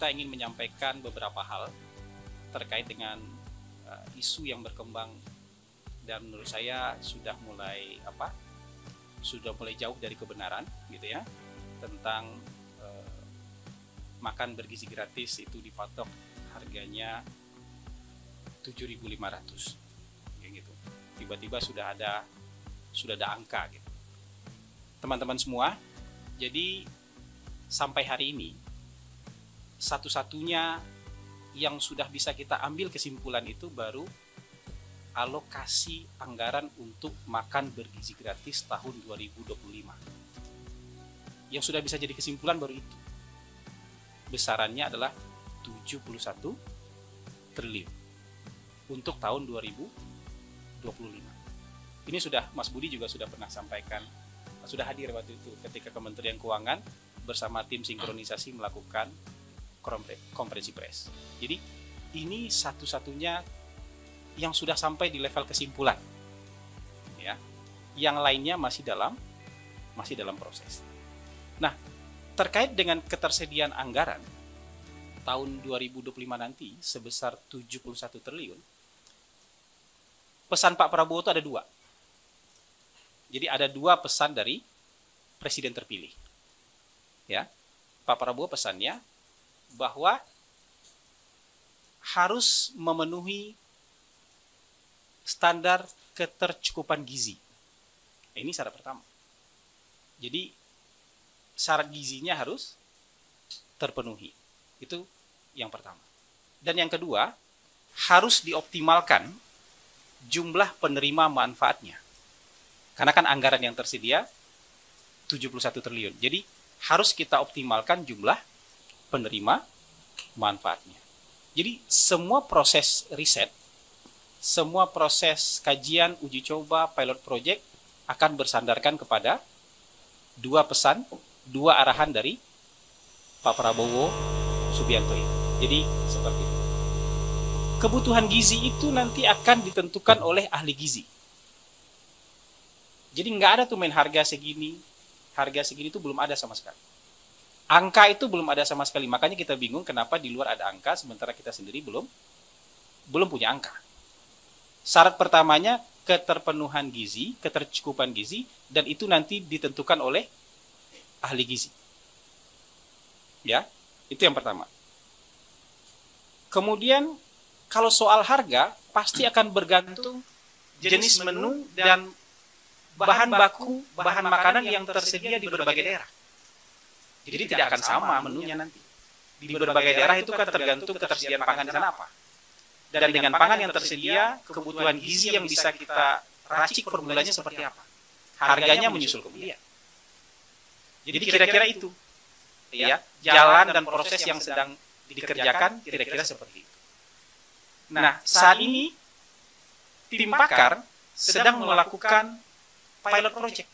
kita ingin menyampaikan beberapa hal terkait dengan isu yang berkembang dan menurut saya sudah mulai jauh dari kebenaran gitu ya, tentang makan bergizi gratis itu dipatok harganya 7.500 kayak gitu. Tiba-tiba sudah ada angka gitu. Teman-teman semua, jadi sampai hari ini satu-satunya yang sudah bisa kita ambil kesimpulan itu baru alokasi anggaran untuk makan bergizi gratis tahun 2025. Yang sudah bisa jadi kesimpulan baru itu. Besarannya adalah 71 triliun untuk tahun 2025. Ini sudah Mas Budi juga sudah pernah sampaikan, sudah hadir waktu itu ketika Kementerian Keuangan bersama tim sinkronisasi melakukan konferensi pers. Jadi ini satu-satunya yang sudah sampai di level kesimpulan, ya. Yang lainnya masih dalam proses. Nah, terkait dengan ketersediaan anggaran tahun 2025 nanti sebesar 71 triliun, pesan Pak Prabowo itu ada dua. Jadi ada dua pesan dari Presiden terpilih. Ya, Pak Prabowo pesannya bahwa harus memenuhi standar ketercukupan gizi. Ini syarat pertama. Jadi syarat gizinya harus terpenuhi. Itu yang pertama. Dan yang kedua, harus dioptimalkan jumlah penerima manfaatnya. Karena kan anggaran yang tersedia 71 triliun. Jadi harus kita optimalkan jumlah penerima manfaatnya. Jadi semua proses riset, semua proses kajian, uji coba, pilot project akan bersandarkan kepada dua pesan, dua arahan dari Pak Prabowo Subianto ini. Jadi seperti itu. Kebutuhan gizi itu nanti akan ditentukan oleh ahli gizi. Jadi nggak ada tuh main harga segini itu belum ada sama sekali. Angka itu belum ada sama sekali. Makanya kita bingung kenapa di luar ada angka sementara kita sendiri belum punya angka. Syarat pertamanya keterpenuhan gizi, ketercukupan gizi, dan itu nanti ditentukan oleh ahli gizi. Ya, itu yang pertama. Kemudian kalau soal harga pasti akan bergantung jenis menu dan bahan baku, bahan makanan yang tersedia di berbagai daerah. Jadi tidak akan sama menunya nanti. Di berbagai daerah itu kan tergantung ketersediaan pangan di sana apa. Dan dengan pangan yang tersedia, kebutuhan gizi yang bisa kita racik formulanya seperti apa. Harganya menyusul kemudian. Jadi kira-kira itu. Ya, jalan dan proses yang sedang dikerjakan kira-kira seperti itu. Nah, saat ini tim pakar sedang melakukan pilot project.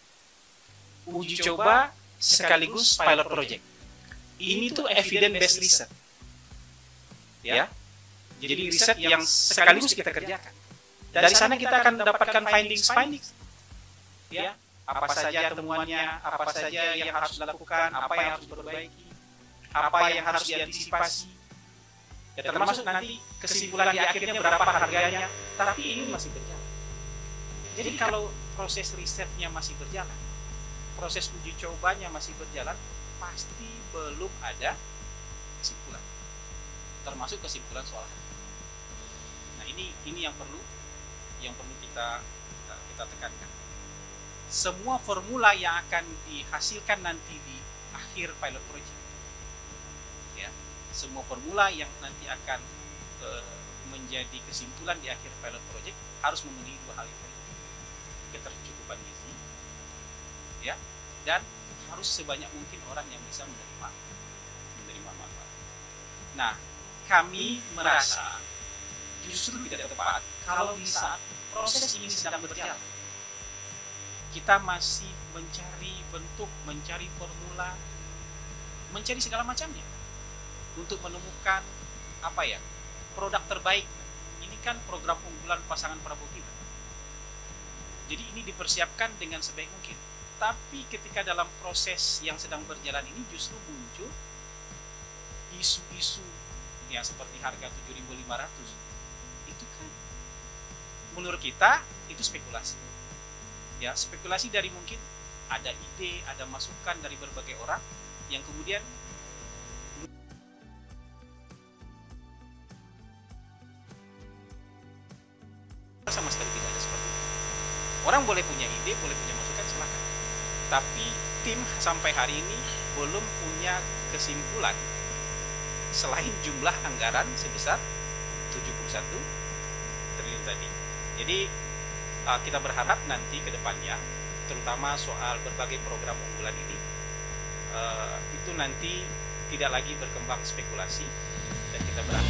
Uji coba sekaligus pilot project. Ini tuh evidence based research. Ya. Jadi riset yang sekaligus kita kerjakan. Dari sana kita akan mendapatkan findings. Ya, apa saja temuannya, apa saja yang harus dilakukan, apa yang harus diperbaiki, apa yang harus diantisipasi. Ya, termasuk nanti kesimpulan di akhirnya berapa harganya, tapi ini masih berjalan. Jadi kalau proses risetnya masih berjalan, proses uji cobanya masih berjalan, pasti belum ada kesimpulan. Termasuk kesimpulan soal harga. Nah, ini yang perlu kita tekankan. Semua formula yang akan dihasilkan nanti di akhir pilot project, ya, semua formula yang nanti akan menjadi kesimpulan di akhir pilot project harus memenuhi dua hal yang tadi: ketercukupan gizi, ya, dan harus sebanyak mungkin orang yang bisa menerima manfaat. Nah, kami merasa justru tidak tepat kalau di saat proses ini sedang berjalan kita masih mencari bentuk, mencari formula, mencari segala macamnya untuk menemukan produk terbaik. Ini kan program unggulan pasangan Prabowo kita. Jadi ini dipersiapkan dengan sebaik mungkin. Tapi ketika dalam proses yang sedang berjalan ini justru muncul isu-isu yang seperti harga 7.500 itu kan menurut kita itu spekulasi. Ya, spekulasi dari mungkin ada ide, ada masukan dari berbagai orang yang kemudian sama sekali tidak ada seperti itu. Orang boleh punya ide, boleh punya masukan, silakan. Tapi tim sampai hari ini belum punya kesimpulan selain jumlah anggaran sebesar 71 triliun tadi. Jadi kita berharap nanti ke depannya, terutama soal berbagai program unggulan ini, itu nanti tidak lagi berkembang spekulasi, dan kita berharap